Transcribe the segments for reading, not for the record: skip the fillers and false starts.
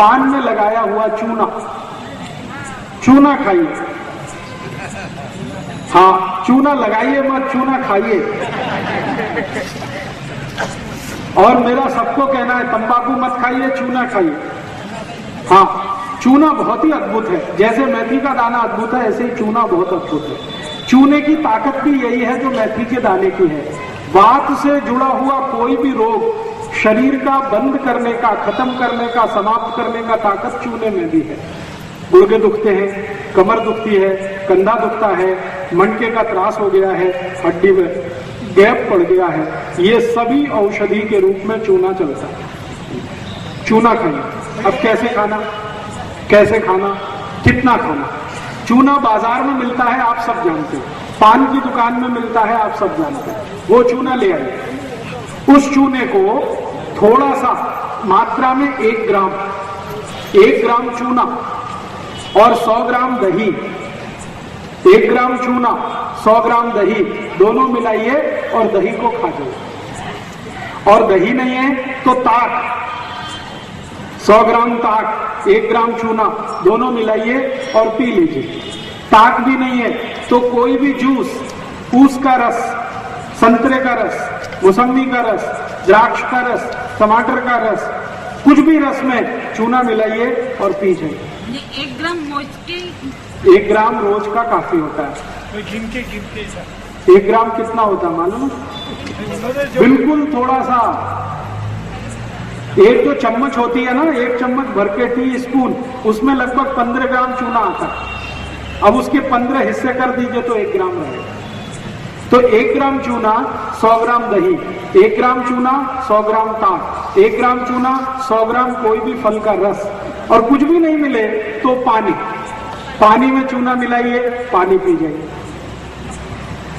पान में लगाया हुआ चूना, चूना खाइए। हाँ, चूना लगाइए मत, चूना खाइए। और मेरा सबको कहना है, तंबाकू मत खाइए, चूना खाइए। हाँ, चूना बहुत ही अद्भुत है। जैसे मेथी का दाना अद्भुत है, ऐसे ही चूना बहुत अद्भुत है। चूने की ताकत भी यही है जो मेथी के दाने की है। वात से जुड़ा हुआ कोई भी रोग शरीर का बंद करने का, खत्म करने का, समाप्त करने का ताकत चूने में भी है। गुर्दे दुखते हैं, कमर दुखती है, कंधा दुखता है, मणके का त्रास हो गया है, हड्डी में गैप पड़ गया है, ये सभी औषधि के रूप में चूना चलता है। चूना खाइए। अब कैसे खाना, कैसे खाना, कितना खाना? चूना बाजार में मिलता है, आप सब जानते हैं। पान की दुकान में मिलता है, आप सब जानते हैं। वो चूना ले आइए। उस चूने को थोड़ा सा मात्रा में 1 ग्राम चूना और 100 ग्राम दही, 1 ग्राम चूना 100 ग्राम दही दोनों मिलाइए और दही को खा जाइए। और दही नहीं है तो ताक, 100 ग्राम ताक, 1 ग्राम चूना दोनों मिलाइए और पी लीजिए। ताक भी नहीं है तो कोई भी जूस, ऊस का रस, संतरे का रस, मौसम्बी का रस, द्राक्ष का रस, टमाटर का रस, कुछ भी रस में चूना मिलाइए और पी जाइए। 1 ग्राम रोज के, 1 ग्राम रोज का काफी होता है। गिन के 1 ग्राम कितना होता है मालूम? बिल्कुल थोड़ा सा, 1 जो चम्मच होती है ना, 1 चम्मच भर के टी स्पून, उसमें लगभग 15 ग्राम चूना आता है। अब उसके 15 हिस्से कर दीजिए तो 1 ग्राम रहेगा। तो 1 ग्राम चूना 100 ग्राम दही, 1 ग्राम चूना 100 ग्राम ताक, 1 ग्राम चूना 100 ग्राम कोई भी फल का रस, और कुछ भी नहीं मिले तो पानी में चूना मिलाइए, पानी पी जाइए।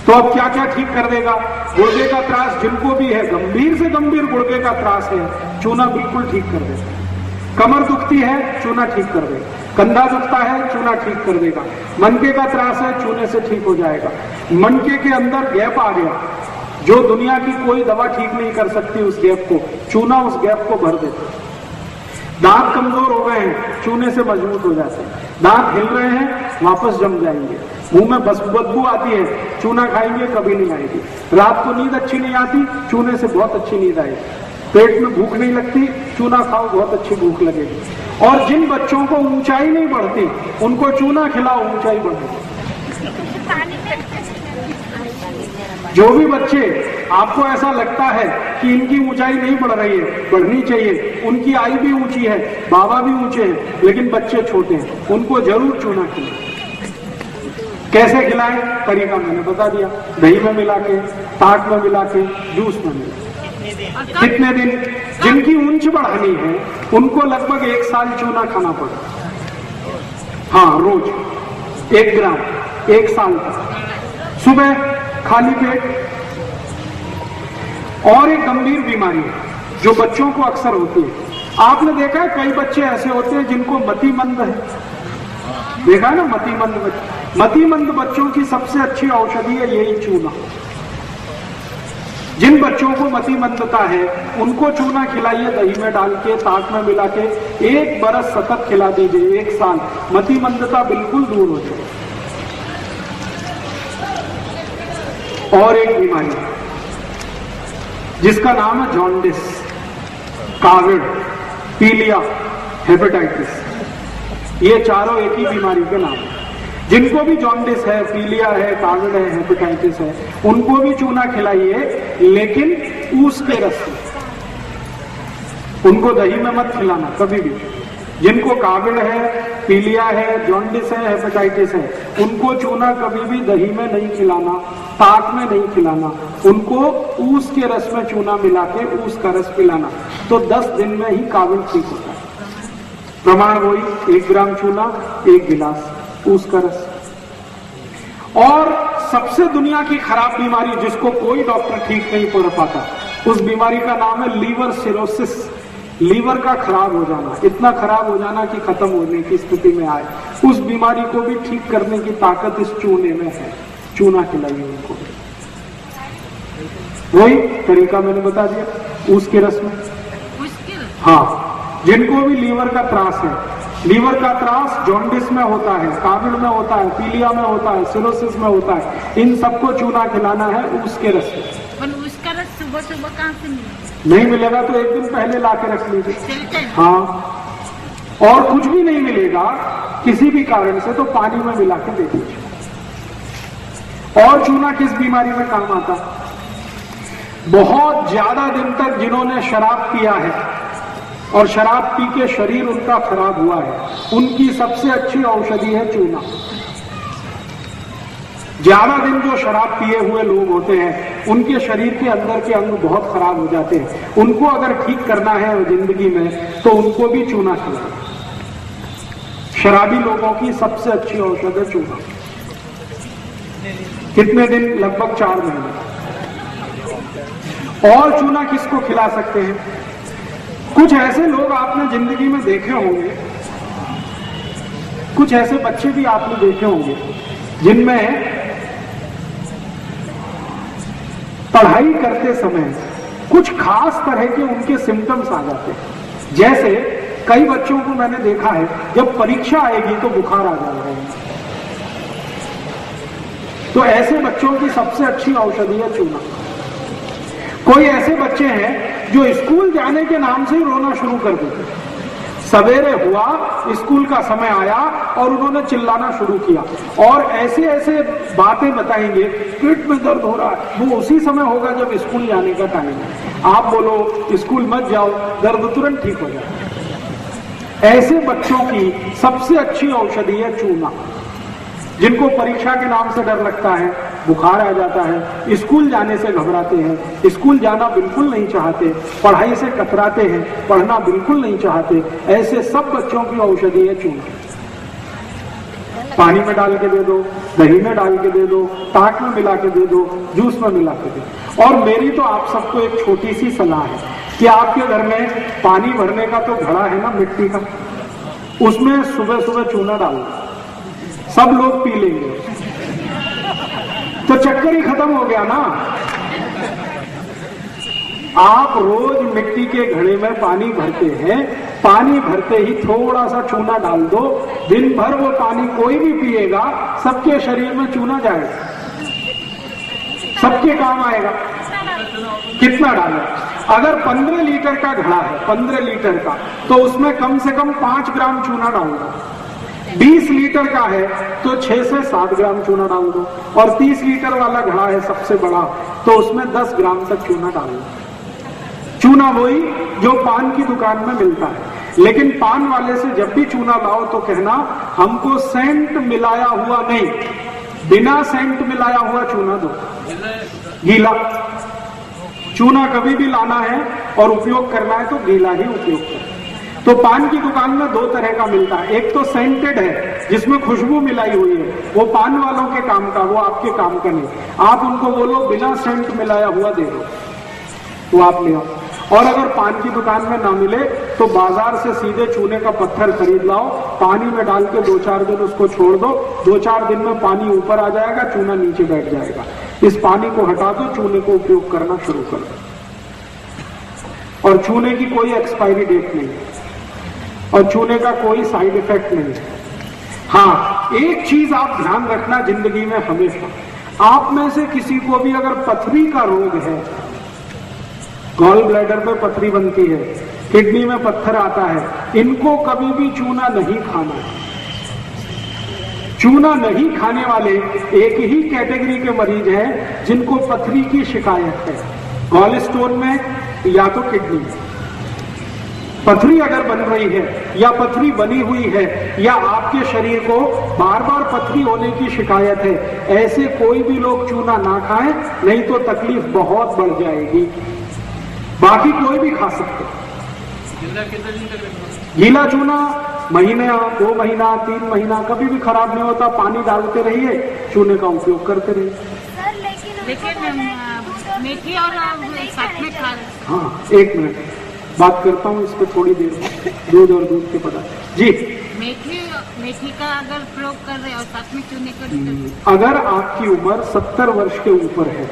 तो अब क्या क्या ठीक कर देगा? गुर्दे का त्रास जिनको भी है, गंभीर से गंभीर गुर्दे का त्रास है, चूना बिल्कुल ठीक कर देगा। कमर दुखती है, चूना ठीक कर देगा। कंधा दुखता है, चूना ठीक कर देगा। मनके का त्रास है, चूने से ठीक हो जाएगा। मनके के अंदर गैप आ गया, जो दुनिया की कोई दवा ठीक नहीं कर सकती, उस गैप को चूना उस गैप को भर देता है। दांत कमजोर हो गए हैं, चूने से मजबूत हो जाते हैं। दांत हिल रहे हैं, वापस जम जाएंगे। मुंह में बदबू आती है, चूना खाएंगे कभी नहीं आएगी। रात को नींद अच्छी नहीं आती, चूने से बहुत अच्छी नींद आएगी। पेट में भूख नहीं लगती, चूना खाओ, बहुत अच्छी भूख लगेगी। और जिन बच्चों को ऊंचाई नहीं बढ़ती, उनको चूना खिलाओ, ऊंचाई बढ़ेगी। जो भी बच्चे आपको ऐसा लगता है कि इनकी ऊंचाई नहीं बढ़ रही है, बढ़नी चाहिए, उनकी आयु भी ऊंची है, बाबा भी ऊंचे हैं, लेकिन बच्चे छोटे हैं, उनको जरूर चूना खिलाएं। कैसे खिलाएं? तरीका मैंने बता दिया। दही में मिला के, ताक में मिला के, जूस में मिला के। कितने दिन? जिनकी ऊंच बढ़ानी है उनको लगभग 1 साल चूना खाना पड़ेगा। हाँ, रोज 1 ग्राम 1 साल तक, सुबह खाली पेट। और एक गंभीर बीमारी है जो बच्चों को अक्सर होती है। आपने देखा है कई बच्चे ऐसे होते हैं जिनको मतिमंद है, देखा है ना? मतिमंद बच्चों की सबसे अच्छी औषधि है यही चूना। जिन बच्चों को मतिमंदता है उनको चूना खिलाइए, दही में डाल के, ताक में मिला के, 1 बरस सतत खिला दीजिए, 1 साल, मतिमंदता बिल्कुल दूर हो जाए। और एक बीमारी जिसका नाम है जॉन्डिस, काविड, पीलिया, हेपेटाइटिस, ये चारों एक ही बीमारी के नाम है। जिनको भी जॉन्डिस है, पीलिया है, काविड है, हेपेटाइटिस है, उनको भी चूना खिलाइए, लेकिन ऊस के रस में। उनको दही में मत खिलाना कभी भी। जिनको काविड है, पीलिया है, जॉन्डिस है, हेपेटाइटिस है, उनको चूना कभी भी दही में नहीं खिलाना, ताक में नहीं खिलाना। उनको ऊस के रस में चूना मिला के ऊस का रस पिलाना, तो 10 दिन में ही काविड ठीक होता है। प्रमाण वही, 1 ग्राम चूना, 1 गिलास ऊस का रस। और सबसे दुनिया की खराब बीमारी जिसको कोई डॉक्टर ठीक नहीं कर पाता, उस बीमारी का नाम है लीवर सिरोसिस। लीवर का खराब हो जाना, इतना खराब हो जाना कि खत्म होने की स्थिति में आए, उस बीमारी को भी ठीक करने की ताकत इस चूने में है। चूना खिलाइए उनको। वही तरीका मैंने बता दिया, ऊस के रस में। हाँ, जिनको भी लीवर का त्रास है, लीवर का त्रास जॉन्डिस में होता है, काविड में होता है, पीलिया में होता है, सिरोसिस में होता है, इन सबको चूना खिलाना है उसके रस से। पर उसका रस सुबह सुबह कहाँ से मिलेगा? नहीं मिलेगा तो एक दिन पहले ला के रख लीजिए। चलते हैं। हाँ, और कुछ भी नहीं मिलेगा किसी भी कारण से तो पानी में मिला के दे दीजिए। और चूना किस बीमारी में काम आता? बहुत ज्यादा दिन तक जिन्होंने शराब पिया है और शराब पी के शरीर उनका खराब हुआ है, उनकी सबसे अच्छी औषधि है चूना। ज्यादा दिन जो शराब पिए हुए लोग होते हैं उनके शरीर के अंदर के अंग बहुत खराब हो जाते हैं, उनको अगर ठीक करना है जिंदगी में तो उनको भी चूना खिलाएं। शराबी लोगों की सबसे अच्छी औषध है चूना। कितने दिन? लगभग 4 महीने। और चूना किसको खिला सकते हैं? कुछ ऐसे लोग आपने जिंदगी में देखे होंगे, कुछ ऐसे बच्चे भी आपने देखे होंगे जिनमें पढ़ाई करते समय कुछ खास तरह के उनके सिम्टम्स आ जाते हैं। जैसे कई बच्चों को मैंने देखा है जब परीक्षा आएगी तो बुखार आ जाएगा। तो ऐसे बच्चों की सबसे अच्छी औषधि है चूना। कोई ऐसे बच्चे हैं जो स्कूल जाने के नाम से ही रोना शुरू कर देते हैं। सवेरे हुआ, स्कूल का समय आया और उन्होंने चिल्लाना शुरू किया और ऐसे ऐसे बातें बताएंगे, पेट में दर्द हो रहा है। वो उसी समय होगा जब स्कूल जाने का टाइम है। आप बोलो स्कूल मत जाओ, दर्द तुरंत ठीक हो जाए। ऐसे बच्चों की सबसे अच्छी औषधि है चूना। जिनको परीक्षा के नाम से डर लगता है, बुखार आ जाता है, स्कूल जाने से घबराते हैं, स्कूल जाना बिल्कुल नहीं चाहते, पढ़ाई से कतराते हैं, पढ़ना बिल्कुल नहीं चाहते, ऐसे सब बच्चों की औषधि है चूना। पानी में डाल के दे दो, दही में डाल के दे दो, ताक में मिला के दे दो, जूस में मिला के दे दो। और मेरी तो आप सबको एक छोटी सी सलाह है कि आपके घर में पानी भरने का तो घड़ा है ना मिट्टी का, उसमें सुबह सुबह चूना डाल दो, सब लोग पी लेंगे तो चक्कर ही खत्म हो गया ना। आप रोज मिट्टी के घड़े में पानी भरते हैं, पानी भरते ही थोड़ा सा चूना डाल दो, दिन भर वो पानी कोई भी पिएगा, सबके शरीर में चूना जाएगा, सबके काम आएगा। कितना डालें? अगर 15 लीटर का घड़ा है, 15 लीटर का, तो उसमें कम से कम 5 ग्राम चूना डाल दो। 20 लीटर का है तो 6 से 7 ग्राम चूना डाल दो, और 30 लीटर वाला घड़ा है सबसे बड़ा तो उसमें 10 ग्राम तक चूना डाल दो। चूना वही जो पान की दुकान में मिलता है, लेकिन पान वाले से जब भी चूना लाओ तो कहना हमको सेंट मिलाया हुआ नहीं, बिना सेंट मिलाया हुआ चूना दो, गीला चूना कभी भी लाना है और उपयोग करना है तो गीला ही उपयोग करें। तो पान की दुकान में 2 तरह का मिलता है, एक तो सेंटेड है जिसमें खुशबू मिलाई हुई है, वो पान वालों के काम का, वो आपके काम का नहीं। आप उनको बोलो बिना सेंट मिलाया हुआ दे दो, वो आप ले आओ। और अगर पान की दुकान में ना मिले तो बाजार से सीधे चूने का पत्थर खरीद लाओ, पानी में डाल के 2-4 दिन उसको छोड़ दो, 2-4 दिन में पानी ऊपर आ जाएगा, चूना नीचे बैठ जाएगा। इस पानी को हटा दो, चूने को उपयोग करना शुरू कर दो। और चूने की कोई एक्सपायरी डेट नहीं है और चूने का कोई साइड इफेक्ट नहीं है। हाँ, एक चीज आप ध्यान रखना जिंदगी में हमेशा, आप में से किसी को भी अगर पथरी का रोग है, गॉल ब्लैडर में पथरी बनती है, किडनी में पत्थर आता है, इनको कभी भी चूना नहीं खाना है। चूना नहीं खाने वाले एक ही कैटेगरी के मरीज हैं जिनको पथरी की शिकायत है, गॉल स्टोन में या तो किडनी में। पथरी अगर बन रही है या पथरी बनी हुई है या आपके शरीर को बार बार पथरी होने की शिकायत है, ऐसे कोई भी लोग चूना ना खाएं, नहीं तो तकलीफ बहुत बढ़ जाएगी। बाकी कोई भी खा सकते। गीला चूना महीने 2 महीना 3 महीना कभी भी खराब नहीं होता, पानी डालते रहिए, चूने का उपयोग करते रहिए। लेकिन मेथी और साथ में खा। हाँ, 1 मिनट बात करता हूँ इस पर थोड़ी देर में, दूध और दूध के पदार्थ। जी, मेथी का अगर प्रयोग कर रहे और साथ में चूने का, अगर आपकी उम्र 70 वर्ष के ऊपर है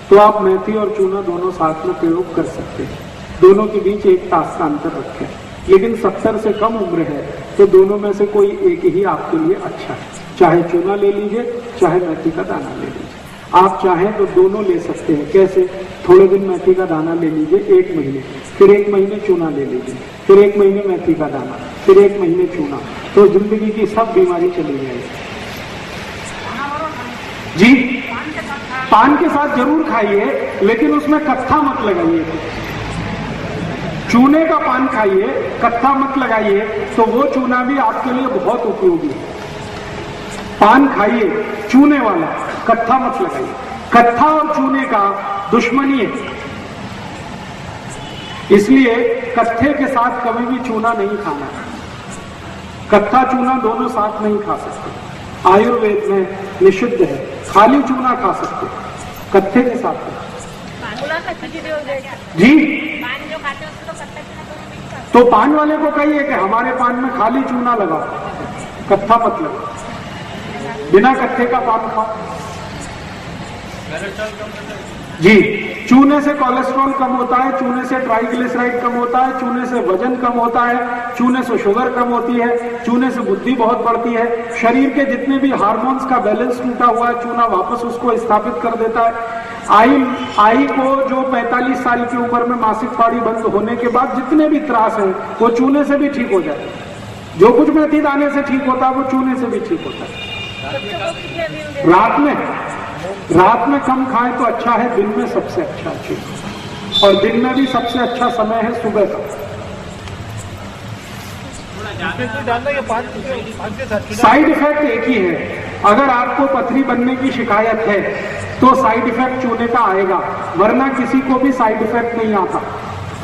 तो आप मेथी और चूना दोनों साथ में प्रयोग कर सकते हैं। दोनों के बीच 1 तास का अंतर रखें। लेकिन 70 से कम उम्र है तो दोनों में से कोई एक ही आपके लिए अच्छा है। चाहे चूना ले लीजिए, चाहे मेथी का दाना ले लीजिए। आप चाहें तो दोनों ले सकते हैं। कैसे? थोड़े दिन मेथी का दाना ले लीजिए 1 महीने, फिर 1 महीने चूना ले लीजिए, फिर 1 महीने मेथी का दाना, फिर 1 महीने चूना, तो जिंदगी की सब बीमारी चली जाएगी। जी, पान के साथ जरूर खाइए, लेकिन उसमें कत्था मत लगाइए। चूने का पान खाइए, कत्था मत लगाइए, तो वो चूना भी आपके लिए बहुत उपयोगी है। पान खाइए चूने वाला, कत्था मत लगाइए। कत्था और चूने का दुश्मनी है, इसलिए कत्थे के साथ कभी भी चूना नहीं खाना। कत्था चूना दोनों साथ नहीं खा सकते। आयुर्वेद में निषिद्ध है, खाली चूना खा सकते, कत्थे के साथ नहीं। जी, तो पान वाले को कहिए कि हमारे पान में खाली चूना लगा, कत्था मत लगा, बिना कत्थे का पान खाओ। जी, चूने से कोलेस्ट्रॉल कम होता है, चूने से ट्राइग्लिसराइड कम होता है, चूने से वजन कम होता है, चूने से शुगर कम होती है, चूने से बुद्धि बहुत बढ़ती है। शरीर के जितने भी हार्मोन्स का बैलेंस टूटा हुआ है, चूना वापस उसको स्थापित कर देता है। आई को जो 45 साल की उम्र में मासिक पानी बंद होने के बाद जितने भी त्रास है वो चूने से भी ठीक हो जाता है। जो कुछ मेथी दाने से ठीक होता है वो चूने से भी ठीक होता है। रात में कम खाएं तो अच्छा है, दिन में सबसे अच्छा चीज, और दिन में भी सबसे अच्छा समय है सुबह का। साइड इफेक्ट एक ही है। अगर आपको पथरी बनने की शिकायत है तो साइड इफेक्ट चूने का आएगा, वरना किसी को भी साइड इफेक्ट नहीं आता।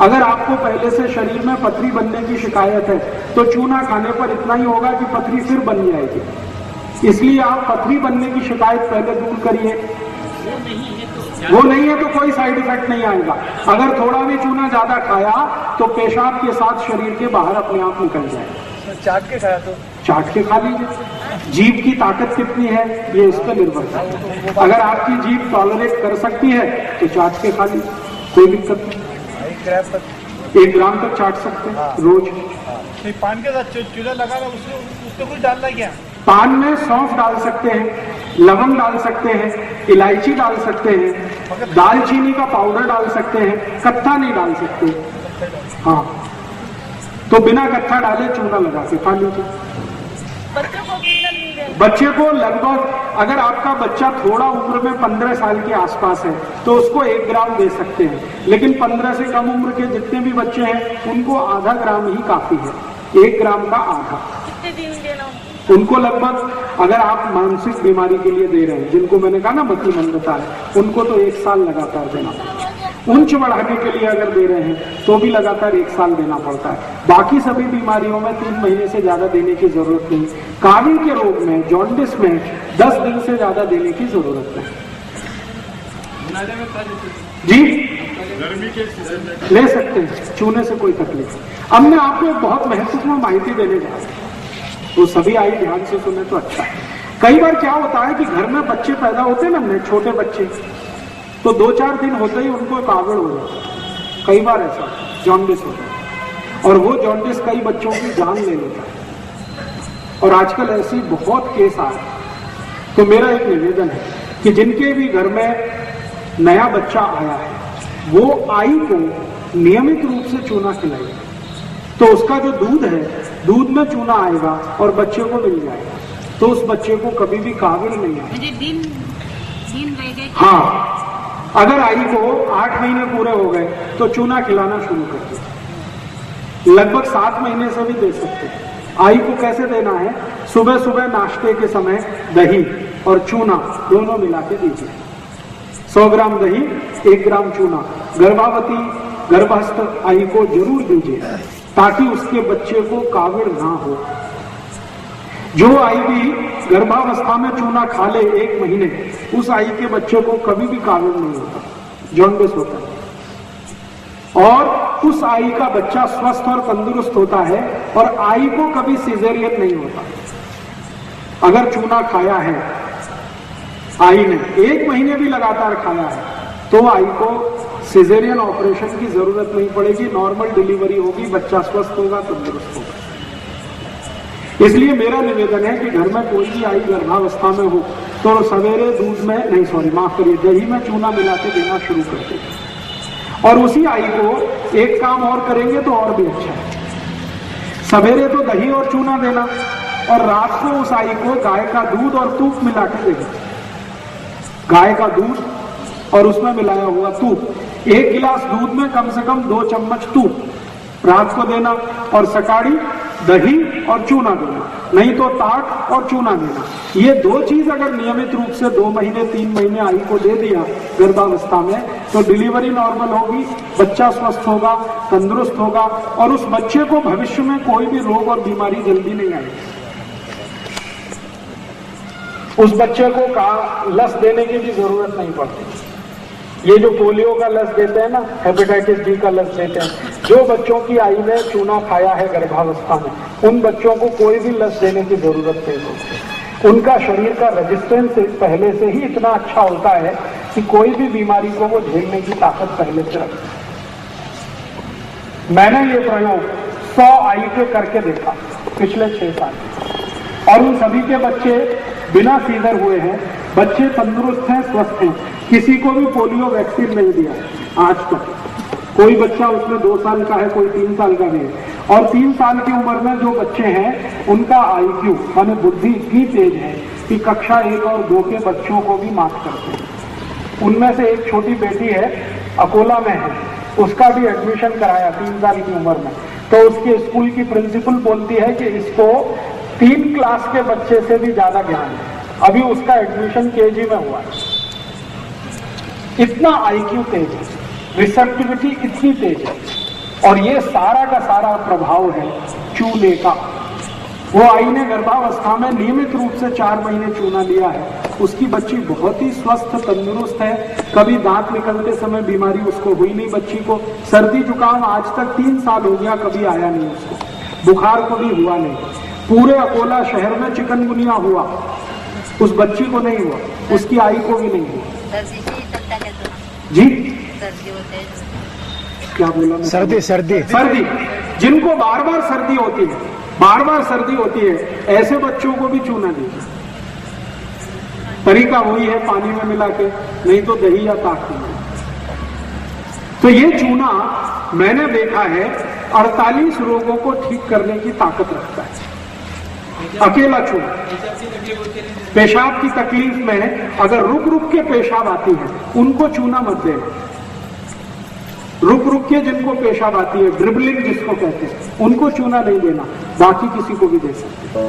अगर आपको पहले से शरीर में पथरी बनने की शिकायत है तो चूना खाने पर इतना ही होगा कि पथरी फिर बन जाएगी। इसलिए आप पथरी बनने की शिकायत पहले दूर करिए। वो नहीं है तो कोई साइड इफेक्ट नहीं आएगा। अगर थोड़ा भी चूना ज्यादा खाया तो पेशाब के साथ शरीर के बाहर अपने आप निकल जाएगा। चाट के खाया तो चाट के खा लीजिए। जीभ की ताकत कितनी है ये इस पर निर्भर करता है। अगर आपकी जीभ टॉलरेट कर सकती है तो चाट के खा लीजिए, कोई दिक्कत नहीं। 1 ग्राम तक चाट सकते हैं रोज। पान के साथ चूना लगाना, उसमें कुछ डालना क्या? पान में सौंफ डाल सकते हैं, लवंग डाल सकते हैं, इलायची डाल सकते हैं, दालचीनी का पाउडर डाल सकते हैं, कत्था नहीं डाल सकते। हाँ, तो बिना कत्था डाले चूना लगा के खा लीजिए। बच्चे को लगभग, अगर आपका बच्चा थोड़ा उम्र में 15 साल के आसपास है तो उसको 1 ग्राम दे सकते हैं, लेकिन 15 से कम उम्र के जितने भी बच्चे हैं उनको आधा ग्राम ही काफी है। 1 ग्राम का आधा। उनको लगभग, अगर आप मानसिक बीमारी के लिए दे रहे हैं, जिनको मैंने कहा ना मतिमंदता है, उनको तो 1 साल लगातार देना पड़ता है। उच्च बढ़ाने के लिए अगर दे रहे हैं तो भी लगातार 1 साल देना पड़ता है। बाकी सभी बीमारियों में 3 महीने से ज्यादा देने की जरूरत नहीं। काविल के रोग में, जॉन्डिस में 10 दिन से ज्यादा देने की जरूरत नहीं। जी, गर्मी के सीजन में ले सकते हैं, चूने से कोई तकलीफ नहीं। अब मैं आपको एक बहुत महत्वपूर्ण माहिती देने जा रहा हूं, तो सभी आई ध्यान से सुने तो अच्छा है। कई बार क्या होता है कि घर में बच्चे पैदा होते हैं ना, छोटे बच्चे, तो 2-4 दिन होते ही उनको कावड़ हो जाता है। कई बार ऐसा जॉन्डिस होता है, और वो जॉन्डिस कई बच्चों की जान ले लेता है, और आजकल ऐसी बहुत केस आ रहे हैं। तो मेरा एक निवेदन है कि जिनके भी घर में नया बच्चा आया है वो आई को नियमित रूप से चूना खिलाइए, तो उसका जो दूध है, दूध में चूना आएगा और बच्चे को मिल जाएगा, तो उस बच्चे को कभी भी काबिल नहीं आएगा। दिन रह गए। हाँ, अगर आई को 8 महीने पूरे हो गए तो चूना खिलाना शुरू कर दो। लगभग 7 महीने से भी दे सकते हैं। आई को कैसे देना है? सुबह सुबह नाश्ते के समय दही और चूना दोनों मिला के दीजिए। 100 ग्राम दही, 1 ग्राम चूना गर्भवती गर्भस्थ आई को जरूर दीजिए, ताकि उसके बच्चे को काविड़ ना हो। जो आई भी गर्भावस्था में चूना खा ले 1 महीने, उस आई के बच्चे को कभी भी काविड़ नहीं होता, जॉन्डिस होता है, और उस आई का बच्चा स्वस्थ और तंदुरुस्त होता है, और आई को कभी सिजेरियन नहीं होता। अगर चूना खाया है आई ने, 1 महीने भी लगातार खाया है, तो आई को सिजेरियन ऑपरेशन की जरूरत नहीं पड़ेगी, नॉर्मल डिलीवरी होगी, बच्चा स्वस्थ होगा, तंदुरुस्त होगा। इसलिए मेरा निवेदन है कि घर में कोई भी आई गर्भावस्था में हो तो सवेरे दूध में नहीं, सॉरी माफ करिए, दही में चूना मिला के देना शुरू कर दें। और उसी आई को एक काम और करेंगे तो और भी अच्छा है। सवेरे तो दही और चूना देना और रात को उस आई को गाय का दूध और तूप मिला के देना। गाय का दूध और उसमें मिलाया हुआ तूप, 1 गिलास दूध में कम से कम 2 चम्मच तूप रात को देना और सकाड़ी दही और चूना देना, नहीं तो ताक और चूना देना। ये 2 चीज अगर नियमित रूप से 2 महीने 3 महीने आई को दे दिया गर्भावस्था में तो डिलीवरी नॉर्मल होगी, बच्चा स्वस्थ होगा, तंदुरुस्त होगा और उस बच्चे को भविष्य में कोई भी रोग और बीमारी जल्दी नहीं आएगी। उस बच्चे को लस देने की भी जरूरत नहीं पड़ती। ये जो पोलियो का लस देते हैं ना, हेपेटाइटिस बी का लस देते हैं, जो बच्चों की आई ने चूना खाया है गर्भावस्था में, उन बच्चों को कोई भी लस देने की जरूरत नहीं होती। उनका शरीर का रेजिस्टेंस पहले से ही इतना अच्छा होता है कि कोई भी बीमारी को वो झेलने की ताकत पहले से रखता है। मैंने ये प्रयोग 100 आई के करके देखा पिछले 6 साल और उन सभी के बच्चे बिना सीजर हुए हैं, बच्चे तंदुरुस्त हैं, स्वस्थ हैं। किसी को भी पोलियो वैक्सीन नहीं दिया आज तक। कोई बच्चा उसमें 2 साल का है, कोई 3 साल का भी है। और 3 साल की उम्र में जो बच्चे हैं उनका IQ माने बुद्धि इतनी तेज है कि कक्षा 1 और 2 के बच्चों को भी मात करते हैं। उनमें से एक छोटी बेटी है, अकोला में है, उसका भी एडमिशन कराया 3 साल की उम्र में, तो उसके स्कूल की प्रिंसिपल बोलती है कि इसको 3 क्लास के बच्चे से भी ज्यादा ज्ञान है। अभी उसका एडमिशन KG में हुआ है। इतना IQ तेज है, रिसेप्टिविटी इतनी तेज है और ये सारा का सारा प्रभाव है चूने का। वो आई ने गर्भावस्था में नियमित रूप से 4 महीने चूना लिया है, उसकी बच्ची बहुत ही स्वस्थ तंदुरुस्त है, कभी दांत निकलते समय बीमारी उसको हुई नहीं। बच्ची को सर्दी जुकाम आज तक 3 साल हो गया, कभी आया नहीं उसको, बुखार को भी हुआ नहीं। पूरे अकोला शहर में चिकनगुनिया हुआ, उस बच्ची को नहीं हुआ, उसकी आई को भी नहीं हुआ। जी क्या बोला मैं? सर्दी जिनको बार बार सर्दी होती है, बार बार सर्दी होती है, ऐसे बच्चों को भी चूना दीजिए। तरीका वही है, पानी में मिला के, नहीं तो दही या ताक में। तो ये चूना मैंने देखा है 48 रोगों को ठीक करने की ताकत रखता है, अकेला चूना। पेशाब की तकलीफ में अगर रुक रुक के पेशाब आती है उनको चूना मत देना। रुक रुक के जिनको पेशाब आती है, ड्रिबलिंग जिसको कहते हैं, उनको चूना नहीं देना, बाकी किसी को भी दे सकते।